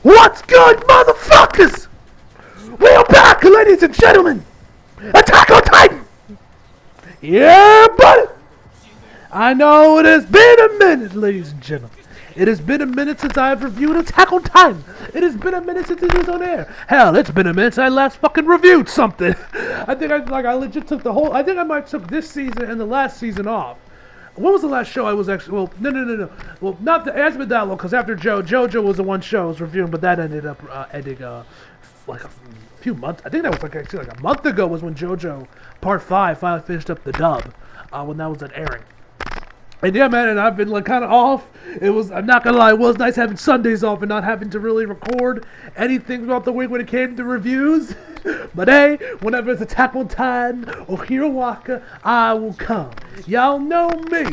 What's good, motherfuckers? We are back, ladies and gentlemen. Attack on Titan. Yeah, buddy. I know it has been a minute, ladies and gentlemen. It has been a minute since I've reviewed Attack on Titan. It has been a minute since it was on air. Hell, it's been a minute since I last fucking reviewed something. I think I legit took the whole. I think I might took this season and the last season off. When was the last show I was actually? Well, no. Well, not the, it hasn't been that long because after JoJo was the one show I was reviewing, but that ended up ending like a few months. I think that was actually like a month ago was when JoJo Part 5 finally finished up the dub when that was at airing. And yeah, man, and I've been like kind of off. It was, I'm not gonna lie, it was nice having Sundays off and not having to really record anything throughout the week when it came to reviews. But hey, whenever it's Attack on Titan or Hiroaka, I will come. Y'all know me.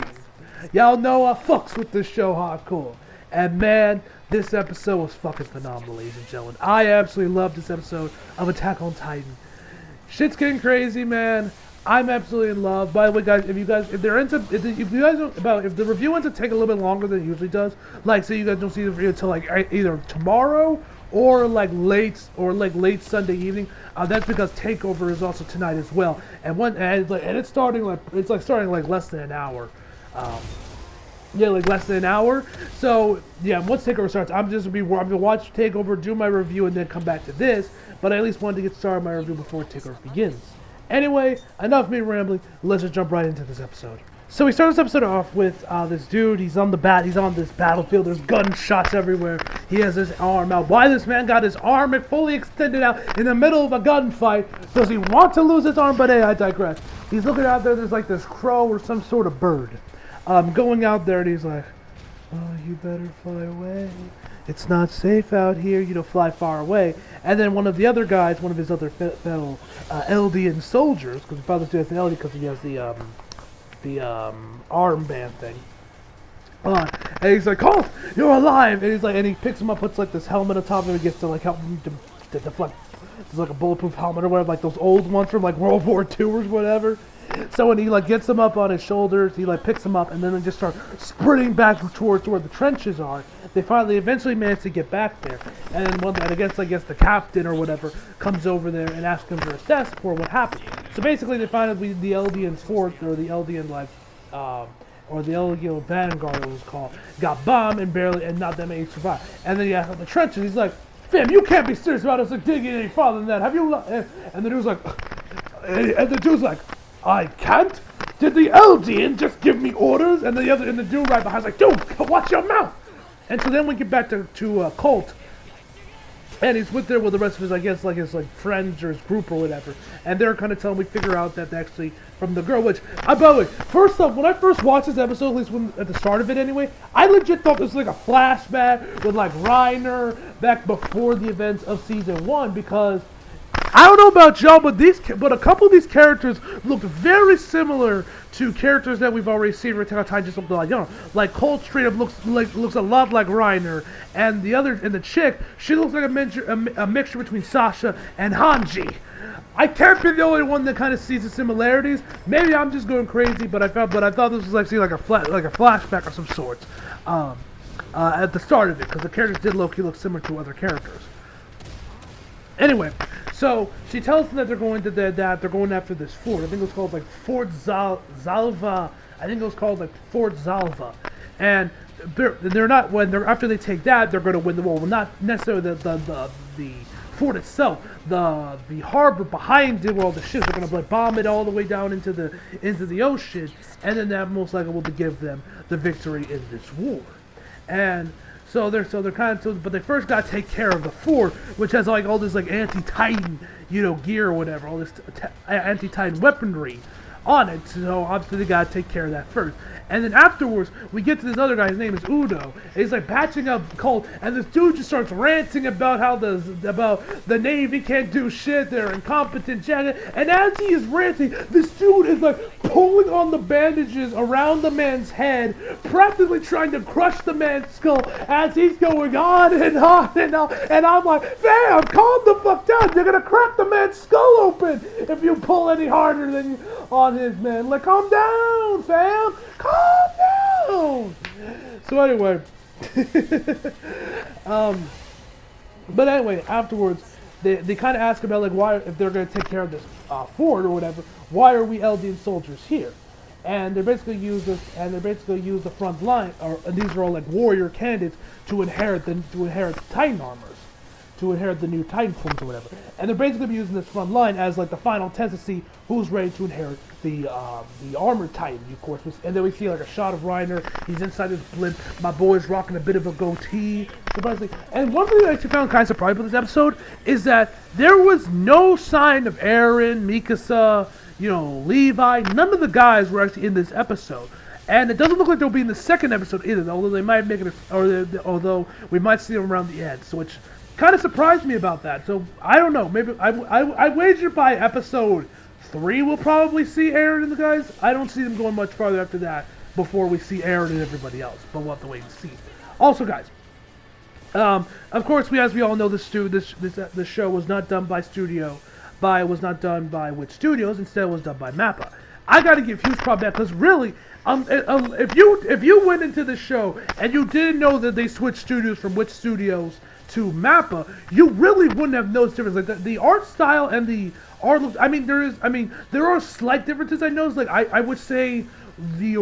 Y'all know I fucks with this show hardcore. And man, this episode was fucking phenomenal, ladies and gentlemen. I absolutely love this episode of Attack on Titan. Shit's getting crazy, man. I'm absolutely in love. By the way, guys, if you guys if the review ends up taking a little bit longer than it usually does, like say you guys don't see the video until like either tomorrow or like late Sunday evening, that's because Takeover is also tonight as well. And it's starting like less than an hour. Yeah, like less than an hour. So yeah, once Takeover starts, I'm gonna watch Takeover, do my review, and then come back to this. But I at least wanted to get started my review before Takeover begins. Anyway, enough of me rambling. Let's just jump right into this episode. So we start this episode off with this dude. He's on this battlefield. There's gunshots everywhere. He has his arm out. Why this man got his arm fully extended out in the middle of a gunfight? Does he want to lose his arm? But hey, I digress. He's looking out there. There's like this crow or some sort of bird going out there, and he's like, "Oh, you better fly away. It's not safe out here, fly far away." And then one of the other guys, one of his other fellow Eldian soldiers, because he probably has the Eldian because he has the armband thing. And he's like, "Oh, you're alive!" And he's like, and he picks him up, puts like this helmet on top of him, and gets to like help him to deflect. It's like a bulletproof helmet or whatever, like those old ones from like World War II or whatever. So when he like gets him up on his shoulders, he like picks him up, and then they just start sprinting back towards where the trenches are. They eventually manage to get back there, and then I guess the captain or whatever comes over there and asks him to assess for what happened. So basically, they find out the Eldian fort or the Eldian or the Eldian Vanguard, it was called, got bombed and not that many survived. And then he asks about the trenches. He's like, "Fam, you can't be serious about us like digging any farther than that. Have you?" And the dude's like, "I can't. Did the Eldian just give me orders?" And the dude right behind's like, "Dude, watch your mouth." And so then we get back to Colt, and he's there with the rest of his friends or his group or whatever, and they're kind of telling we figure out that actually from the girl. Which, by the way, first off, when I first watched this episode, at least at the start of it anyway, I legit thought this was like a flashback with like Reiner back before the events of season 1, because I don't know about y'all, but a couple of these characters look very similar to characters that we've already seen in Attack on Titan. Just look like Colt straight up looks a lot like Reiner, and the chick, she looks like a mixture between Sasha and Hanji. I can't be the only one that kind of sees the similarities. Maybe I'm just going crazy, but I thought this was actually like a flashback of some sort at the start of it, because the characters did look similar to other characters. Anyway, so she tells them that they're going after this fort. I think it was called like Fort Zalva. I think it was called like Fort Zalva, and after they take that, they're going to win the war. Well, not necessarily the fort itself, the harbor behind it, where all the ships are going to bomb it all the way down into the ocean, and then that most likely will give them the victory in this war. And So they're but they first gotta take care of the fort, which has like all this like anti-Titan, gear or whatever, all this anti-Titan weaponry on it. So obviously they gotta take care of that first. And then afterwards, we get to this other guy. His name is Udo. And he's like patching up Colt, and this dude just starts ranting about how the Navy can't do shit. They're incompetent, jacket. And as he is ranting, this dude is like pulling on the bandages around the man's head, practically trying to crush the man's skull as he's going on and on and on. And I'm like, fam, calm the fuck down. You're gonna crack the man's skull open if you pull any harder than on his man. Like, calm down, fam. Calm down. So anyway, But anyway, afterwards, they kind of ask about like why, if they're going to take care of this fort or whatever, why are we Eldian soldiers here? And they basically use this, and they basically use the front line, or these are all like warrior candidates to inherit the Titan armors, to inherit the new Titan forms or whatever. And they're basically using this front line as like the final test to see who's ready to inherit the armored Titan, of course. And then we see like a shot of Reiner. He's inside his blimp. My boy's rocking a bit of a goatee, surprisingly. And one thing that I actually found kind of surprising about this episode is that there was no sign of Eren, Mikasa, Levi. None of the guys were actually in this episode. And it doesn't look like they'll be in the second episode either, although they might make it, although we might see them around the end. So which kind of surprised me about that. So I don't know. Maybe I wager by episode 3 we'll probably see Eren and the guys. I don't see them going much farther after that before we see Eren and everybody else. But we'll have to wait and see. Also, guys, of course, as we all know, this show was not done by Wit Studios. Instead, it was done by Mappa. I got to give huge props back because really, if you went into the show and you didn't know that they switched studios from Wit Studios to Mappa, you really wouldn't have noticed difference. Like the art style and the art look. There are slight differences I noticed. Like I would say the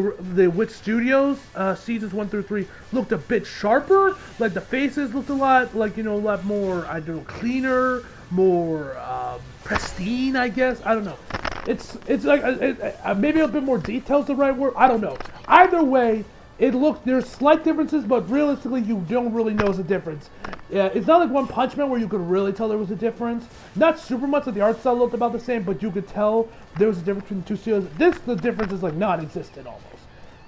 Wit Studios seasons 1 through 3 looked a bit sharper. Like the faces looked a lot more cleaner, more pristine. I guess I don't know. It's like maybe a bit more details the right word. I don't know. Either way, there's slight differences, but realistically, you don't really notice a difference. It's not like One Punch Man where you could really tell there was a difference. Not super much that the art style looked about the same, but you could tell there was a difference between the two studios. The difference is like non-existent almost.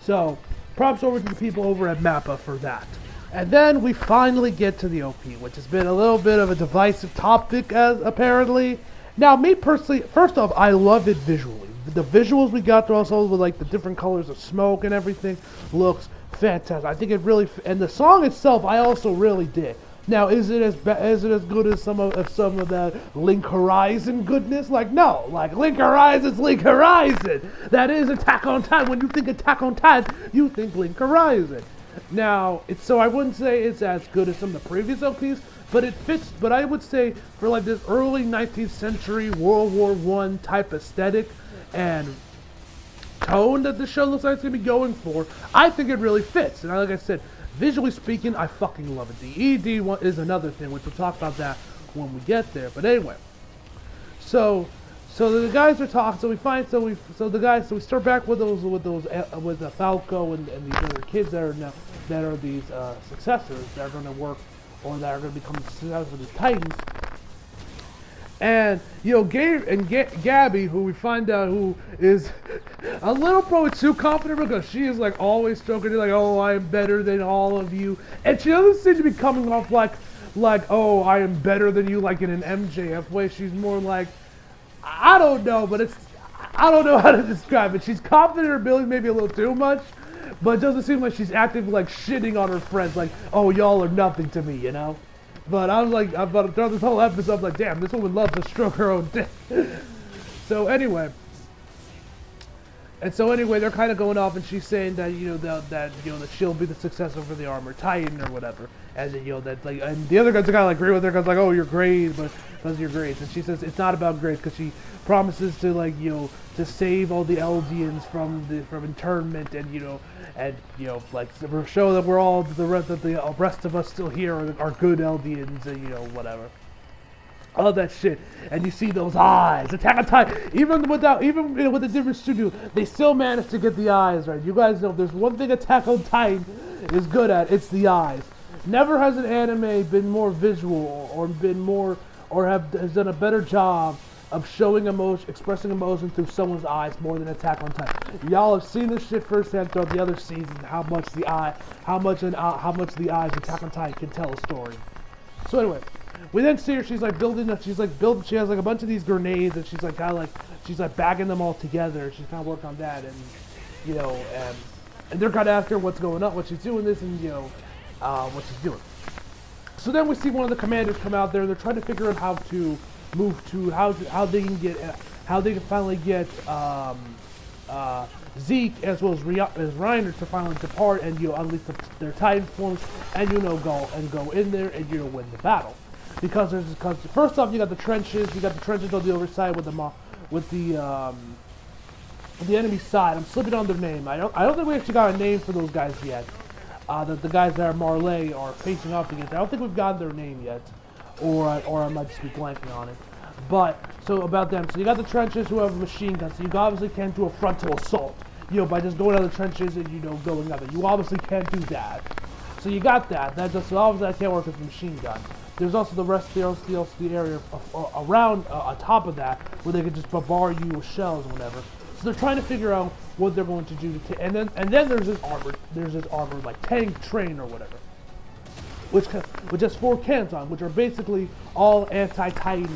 So, props over to the people over at Mappa for that. And then we finally get to the OP, which has been a little bit of a divisive topic, apparently. Now, me personally, first off, I love it visually. The visuals we got through also with like the different colors of smoke and everything looks fantastic. I think it really, and the song itself, I also really did. Now, is it as good as some of that Link Horizon goodness? Like, no, like Link Horizon's Link Horizon. That is Attack on Titan. When you think Attack on Titan, you think Link Horizon. Now, I wouldn't say it's as good as some of the previous OPs, but it fits. But I would say for like this early 19th century World War I type aesthetic and tone that the show looks like it's going to be going for, I think it really fits. And like I said, visually speaking, I fucking love it. The ED one is another thing, which we'll talk about that when we get there. But anyway, so the guys are talking. So we start back with the Falco and these other kids that are these successors that are going to work or that are going to become the successors of these Titans. And, Gabby, who we find out who is a little probably too confident because she is like always stroking it like, oh, I am better than all of you. And she doesn't seem to be coming off like, oh, I am better than you, like in an MJF way. She's more like, I don't know, but I don't know how to describe it. She's confident in her ability, maybe a little too much, but it doesn't seem like she's actively like shitting on her friends, like, oh, y'all are nothing to me, But I was like, about throughout this whole episode, I'm like, damn, this woman loves to stroke her own dick. So anyway, they're kind of going off, and she's saying that that she'll be the successor for the Armored Titan or whatever, and then that like, and the other guys are kind of like agree with her, cause like, oh, you're great, but because of your grades, and she says it's not about grades, because she promises to like to save all the Eldians from internment, and like show that we're all the rest of us still here are good Eldians, and whatever. All that shit, and you see those eyes. Attack on Titan, even with a different studio, they still managed to get the eyes right. You guys know if there's one thing Attack on Titan is good at, it's the eyes. Never has an anime been more visual has done a better job of showing emotion, expressing emotion through someone's eyes more than Attack on Titan. Y'all have seen this shit firsthand throughout the other seasons. How much the eyes of Attack on Titan can tell a story. So anyway, we then see her. She has like a bunch of these grenades, and she's like bagging them all together. She's kind of working on that, and and they're kind of asking her what's going on, what she's doing this, and what she's doing. So then we see one of the commanders come out there. They're trying to figure out how to move to how they can finally get Zeke as well as Reiner to finally depart and unleash their Titan forms and go in there and win the battle. because first off you got the trenches on the other side with the enemy side. I'm slipping on their name. I don't think we actually got a name for those guys yet. The guys that are Marley are facing off against. I don't think we've gotten their name yet, or I might just be blanking on it. But so about them, so you got the trenches who have machine guns. So you obviously can't do a frontal assault, by just going out of the trenches and going up it. You obviously can't do that. So you got that. So obviously that can't work with the machine gun. There's also the rest of the area around on top of that where they could just bombard you with shells or whatever. So they're trying to figure out what they're going to do and then there's this armored like tank train or whatever, which has 4 cannons on, which are basically all anti-Titan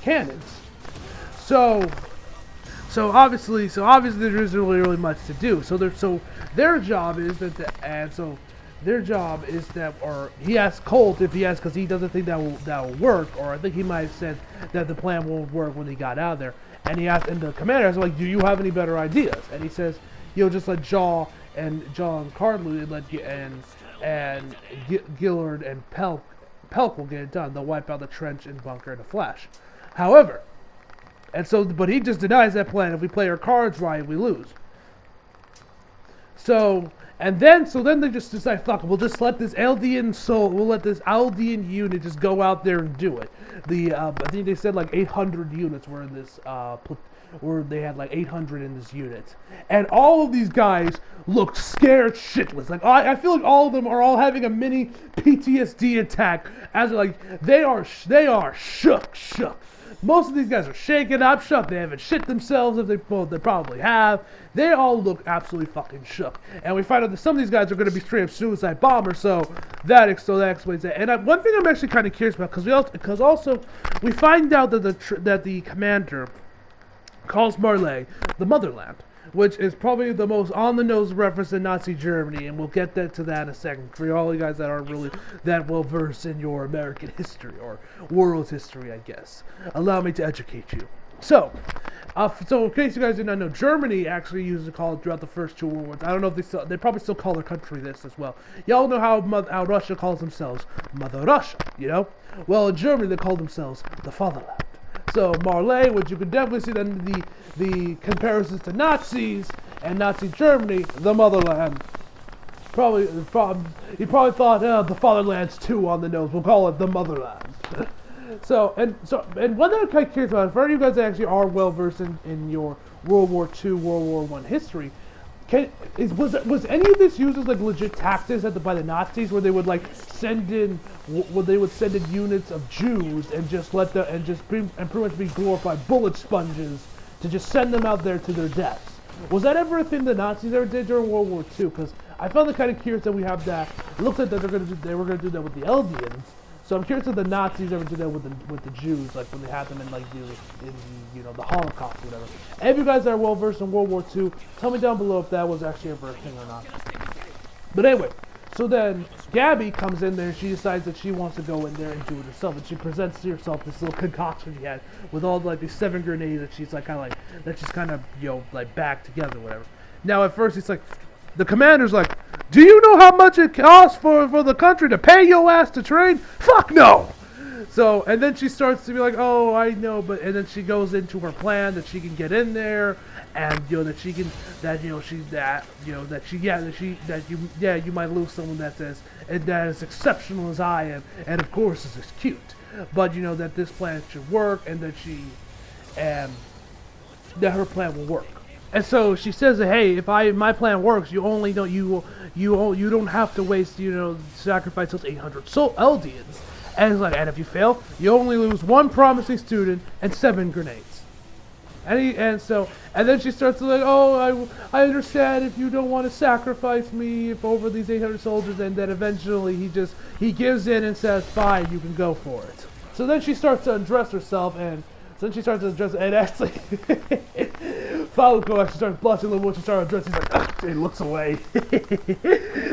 cannons. So obviously there isn't really much to do. So their job is or he asked Colt if he has, because he doesn't think that will work, or I think he might have said that the plan won't work when he got out there. And he asked, and the commander was like, "Do you have any better ideas?" And he says, just let Jaw and Cardlu and Gillard and Pelk will get it done. They'll wipe out the trench and bunker in a flash. However, but he just denies that plan. If we play our cards right, we lose. So then they just decide, fuck, we'll just let this Eldian unit just go out there and do it. I think they said like 800 units were in this, where they had like 800 in this unit. And all of these guys looked scared shitless. Like, I feel like all of them are all having a mini PTSD attack, as they are shook. Most of these guys are shaken up, shook. They haven't shit themselves, they probably have. They all look absolutely fucking shook. And we find out that some of these guys are going to be straight up suicide bombers, so that explains that. And one thing I'm actually kind of curious about, because also we find out that the commander calls Marley the motherland, which is probably the most on-the-nose reference in Nazi Germany, and we'll get to that in a second, for all you guys that aren't really that well-versed in your American history, or world history, I guess. Allow me to educate you. So in case you guys did not know, Germany actually used to call it throughout the first 2 World Wars. I don't know if they probably still call their country this as well. Y'all know how Russia calls themselves Mother Russia, Well, in Germany, they call themselves the Fatherland. So Marley, which you can definitely see then the comparisons to Nazis and Nazi Germany, the motherland. He probably thought, the fatherland's too on the nose. We'll call it the motherland. And one thing I'm kind of curious about, for any of you guys that actually are well versed in your World War II, World War I history, was any of this used as like legit tactics by the Nazis, where they would send in units of Jews and pretty much be glorified bullet sponges to just send them out there to their deaths? Was that ever a thing the Nazis ever did during World War II? Because I found it kind of curious that we have that. It looks like that they were going to do that with the Eldians. So I'm curious if the Nazis ever did that with the Jews, like when they had them in the Holocaust or whatever. And if you guys are well versed in World War II, tell me down below if that was actually ever a thing or not. But anyway, so then Gabby comes in there and she decides that she wants to go in there and do it herself, and she presents to herself this little concoction she had with all these 7 grenades that she's kind of back together or whatever. Now at first it's like, the commander's like, "Do you know how much it costs for the country to pay your ass to train? Fuck no!" So, and then she starts to be like, "Oh, I know," and then she goes into her plan that she can get in there, and you might lose someone that is exceptional as I am, and of course is as cute, but that this plan should work, and that her plan will work. And so she says that, hey, if my plan works, you don't have to waste, sacrifice those 800 Eldians. And it's like, and if you fail, you only lose 1 promising student and 7 grenades. And then she starts to oh, I understand if you don't want to sacrifice me over these 800 soldiers, and then eventually he gives in and says, fine, you can go for it. So then she starts to undress herself, and actually, Falco actually starts blushing a little when she starts undressing. He's like, he looks away.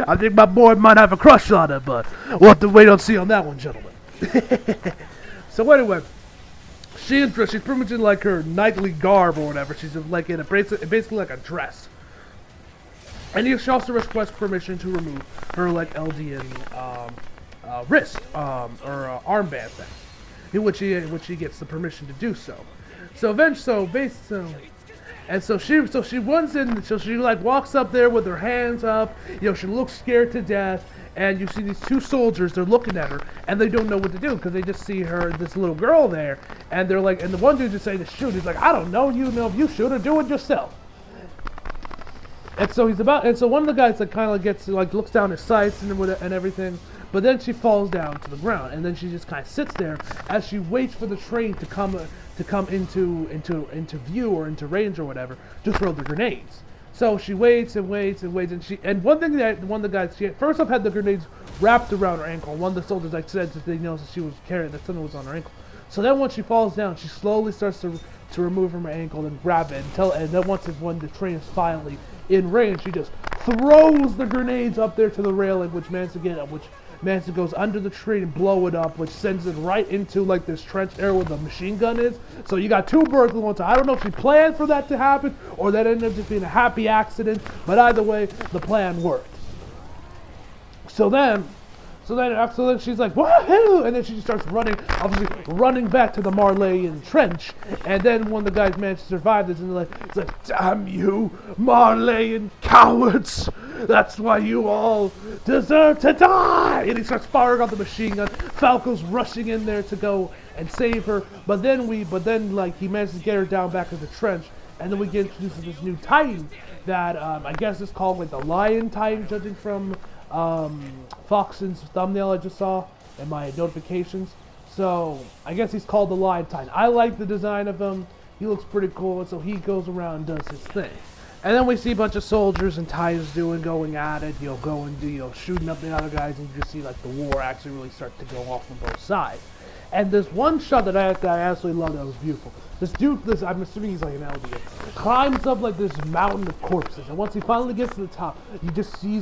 I think my boy might have a crush on her, but we'll have to wait and see on that one, gentlemen. So anyway, she's pretty much in her knightly garb or whatever. She's in basically like a dress. And she also requests permission to remove her Eldian wrist or armband thing, in which he gets the permission to do so. So eventually, so she runs in. So she like walks up there with her hands up. She looks scared to death. And you see these two soldiers. They're looking at her, and they don't know what to do because they just see her, this little girl there, and they're like, and the one dude just saying to shoot. He's like, I don't know. You know if you shoot or do it yourself. And so one of the guys like kind of gets like looks down his sights and everything. But then she falls down to the ground, and then she just kind of sits there as she waits for the train to come into view or into range or whatever to throw the grenades. So she waits and waits and waits, and one of the guys, she first off had the grenades wrapped around her ankle. One of the soldiers like said that they noticed that she was carrying that something was on her ankle. So then when she falls down, she slowly starts to remove from her ankle and grab it and then when the train is finally in range, she just throws the grenades up there to the railing, which Manson goes under the tree and blow it up, which sends it right into like this trench area where the machine gun is. So you got two birds with one stone. I don't know if she planned for that to happen or that ended up just being a happy accident, but either way, the plan worked. So then she's like, woohoo! And then she just starts running, obviously running back to the Marleyan trench. And then one of the guys managed to survive this, and he's like, damn you, Marleyan cowards! That's why you all deserve to die! And he starts firing off the machine gun. Falco's rushing in there to go and save her. But then he manages to get her down back in the trench. And then we get introduced to this new Titan that I guess is called like the Lion Titan, judging from Foxen's thumbnail I just saw in my notifications. So I guess he's called the Lion Titan. I like the design of him. He looks pretty cool, and so he goes around and does his thing. And then we see a bunch of soldiers and Titans going at it, shooting up the other guys, and you just see like the war actually really start to go off on both sides. And there's one shot that I absolutely love that was beautiful. This dude, I'm assuming he's like an LDA, climbs up like this mountain of corpses, and once he finally gets to the top, you just see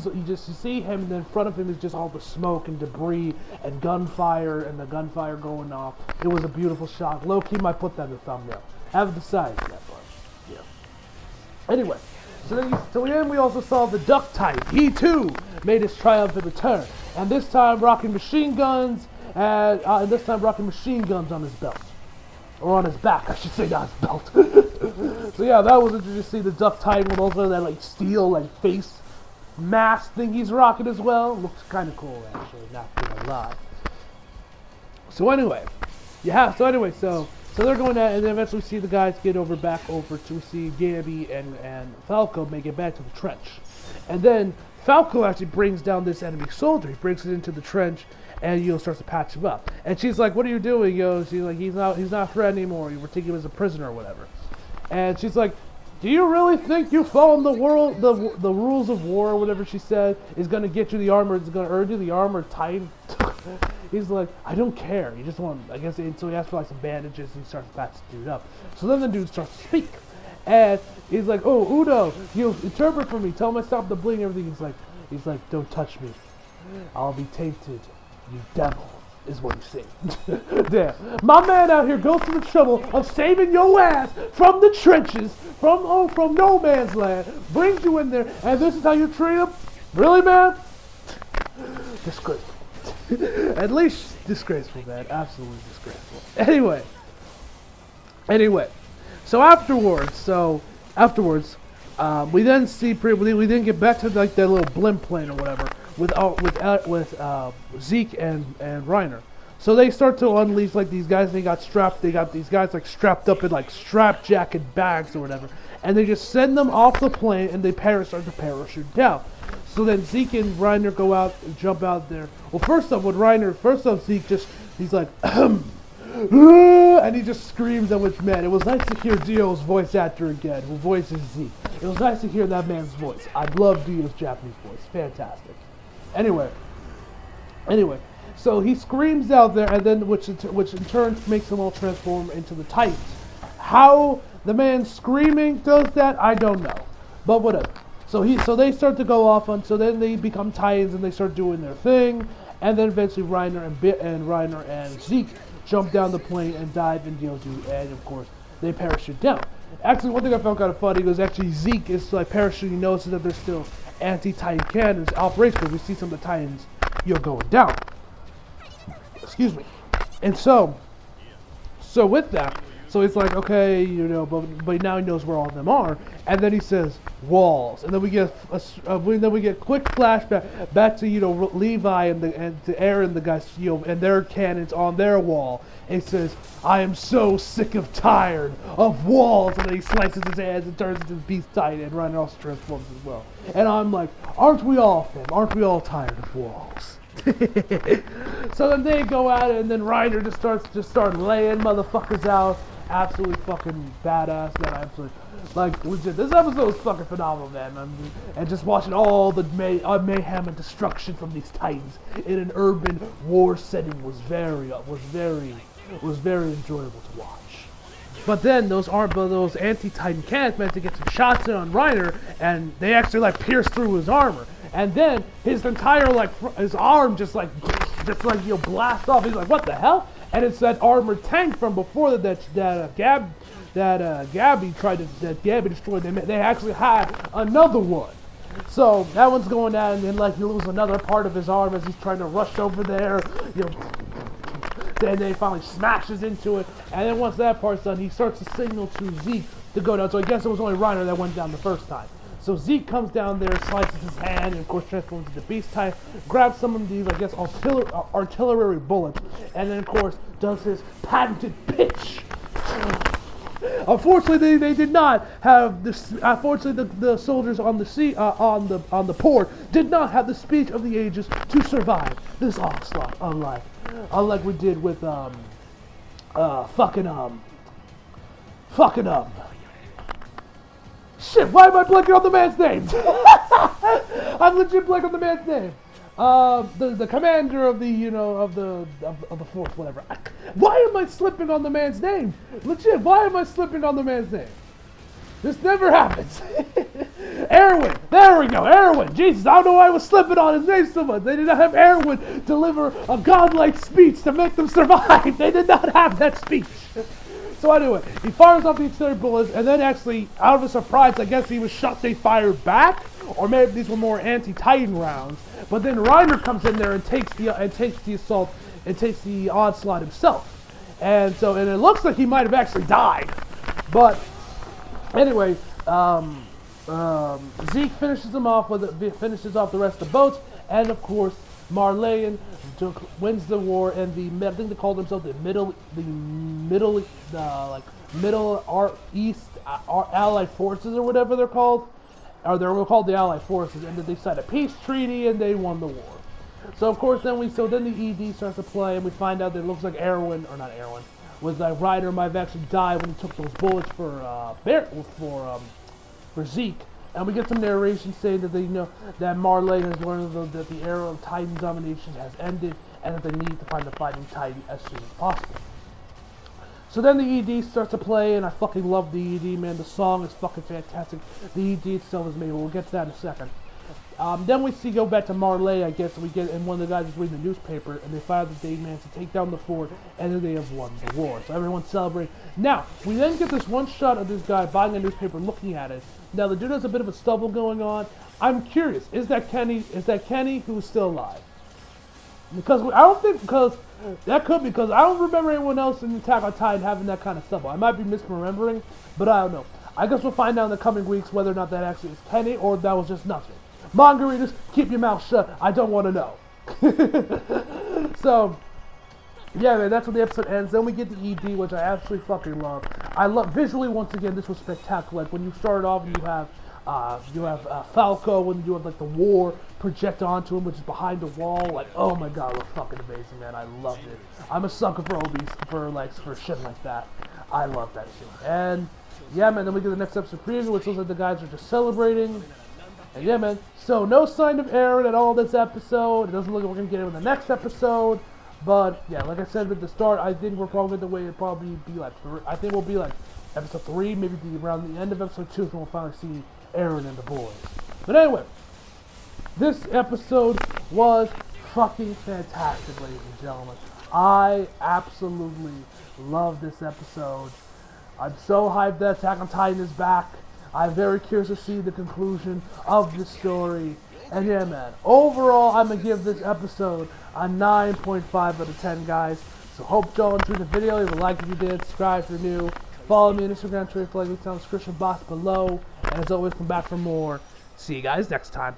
him, and then in front of him is just all the smoke and debris and gunfire, and the gunfire going off. It was a beautiful shot. Low-key might put that in the thumbnail. Have the size of that part. Yeah. Anyway, so then we also saw the Duck Titan. He too made his triumphant return, and this time rocking machine guns, and this time rocking machine guns on his belt. Or on his back, I should say, not his belt. So yeah, that was interesting to see the Duck Titan with also that like steel like face mask thing he's rocking as well. Looks kind of cool actually, not gonna lie. So they're going at, and then eventually we see the guys get back over to see Gabby and Falco make it back to the trench. And then Falco actually brings down this enemy soldier. He brings it into the trench and starts to patch him up. And she's like, "What are you doing?" She's like, "He's not a threat anymore. You were taking him as a prisoner or whatever." And she's like, "Do you really think you following the rules of war or whatever she said is gonna get you the armor? It's gonna earn you the armor Titan?" He's like, "I don't care. You just want." I guess so. He asks for like some bandages and he starts to patch the dude up. So then the dude starts to speak, and he's like, "Oh, Udo, you interpret for me. Tell him I stop the bleeding and everything." He's like, "Don't touch me. I'll be tainted. You devil," is what he's saying. Damn. My man out here goes through the trouble of saving your ass from the trenches, from no man's land, brings you in there, and this is how you treat him? Really, man? Disgraceful. At least disgraceful, man. Absolutely disgraceful. Anyway. So afterwards, we then see, we then get back to like that little blimp plane or whatever, with Zeke and Reiner. So they start to unleash like these guys. They got these guys like strapped up in like strap jacket bags or whatever, and they just send them off the plane, and they start to parachute down. So then Zeke and Reiner go out and jump out there. Well, first off, Zeke he's like, and he just screams, at which, man, it was nice to hear Dio's voice actor again, who voices Zeke. It was nice to hear that man's voice. I love Dio's Japanese voice. Fantastic. Anyway, so he screams out there, and then which in turn makes them all transform into the Titans. How the man screaming does that, I don't know, but whatever. So they start to go off so then they become Titans and they start doing their thing, and then eventually Reiner and Zeke jump down the plane and dive into and of course they parachute down. Actually, one thing I found kind of funny was actually Zeke is like parachuting, notices that there's still anti-Titan cannons operational. We see some of the Titans going down. Excuse me. And so with that, so he's like, okay, but now he knows where all of them are, and then he says walls, and then we get quick flashback back to Levi and to Aaron, the guys, and their cannons on their wall. And he says, I am so sick of tired of walls, and then he slices his hands and turns into Beast Titan, and Reiner also transforms as well. And I'm like, aren't we all, fam? Aren't we all tired of walls? So then they go at it, and then Reiner just starts laying motherfuckers out. Absolutely fucking badass, man. Absolutely, like, legit. This episode was fucking phenomenal, man. And just watching all the mayhem and destruction from these Titans in an urban war setting was very enjoyable to watch. But then those anti-Titan cannons meant to get some shots in on Reiner, and they actually like pierce through his armor. And then his entire his arm just blast off. He's like, what the hell? And it's that armored tank from before that Gabby destroyed. They actually had another one. So that one's going down, and then he loses another part of his arm as he's trying to rush over there. Then he finally smashes into it, and then once that part's done, he starts to signal to Zeke to go down. So I guess it was only Reiner that went down the first time. So Zeke comes down there, slices his hand, and of course transforms into Beast Titan, grabs some of these, I guess, artillery bullets, and then of course does his patented pitch. Unfortunately, they did not have this. Unfortunately, the soldiers on on the port did not have the speech of the ages to survive this onslaught. Unlike we did with Shit, why am I blanking on the man's name? I'm legit blanking on the man's name. The commander of the of the force, whatever. Why am I slipping on the man's name? Legit, why am I slipping on the man's name? This never happens. Erwin, there we go, Erwin. Jesus, I don't know why I was slipping on his name so much. They did not have Erwin deliver a godlike speech to make them survive. They did not have that speech. So anyway, he fires off the extended bullets, and then actually, out of a surprise, I guess he was shot, they fired back, or maybe these were more anti-Titan rounds. But then Reiner comes in there and takes the assault, and takes the onslaught himself. And it looks like he might have actually died. But anyway, Zeke finishes off the rest of the boats, and of course, Marleyan wins the war, and I think they called themselves the Middle East Allied Forces or whatever they're called, or they were called the Allied Forces, and then they signed a peace treaty and they won the war. So of course then the ED starts to play, and we find out that it looks like was like Reiner might have actually died when he took those bullets for Zeke. And we get some narration saying that that Marleyan has learned that the era of Titan domination has ended, and that they need to find the fighting Titan as soon as possible. So then the ED starts to play, and I fucking love the ED, man. The song is fucking fantastic. The ED itself is made. We'll get to that in a second. Then we go back to Marley, I guess, and one of the guys is reading the newspaper, and they find out that they managed to take down the fort, and then they have won the war. So everyone's celebrating. Now, we then get this one shot of this guy buying a newspaper, looking at it. Now, the dude has a bit of a stubble going on. I'm curious, is that Kenny who's still alive? Because I don't remember anyone else in Attack on Titan having that kind of stubble. I might be misremembering, but I don't know. I guess we'll find out in the coming weeks whether or not that actually is Kenny, or that was just nothing. Manga readers, keep your mouth shut. I don't want to know. So, yeah, man, that's when the episode ends. Then we get the ED, which I absolutely fucking love. I love visually. Once again, this was spectacular. Like when you start off, and you have Falco, when you have like the war project onto him, which is behind a wall. Like, oh my god, it was fucking amazing, man. I loved it. I'm a sucker for for shit like that. I love that shit. And yeah, man. Then we get the next episode preview, which looks like the guys are just celebrating. And yeah, man, so no sign of Aaron at all this episode. It doesn't look like we're going to get him in the next episode. But, yeah, like I said at the start, I think we're probably the way it'll probably be like, I think we'll be like episode 3, maybe around the end of episode 2, so we'll finally see Aaron and the boys. But anyway, this episode was fucking fantastic, ladies and gentlemen. I absolutely love this episode. I'm so hyped that Attack on Titan is back. I'm very curious to see the conclusion of this story. And yeah, man, overall, I'm going to give this episode a 9.5 out of 10, guys. So hope y'all enjoyed the video. Leave a like if you did, subscribe if you're new. Follow me on Instagram, Twitter, for like the description box below. And as always, come back for more. See you guys next time.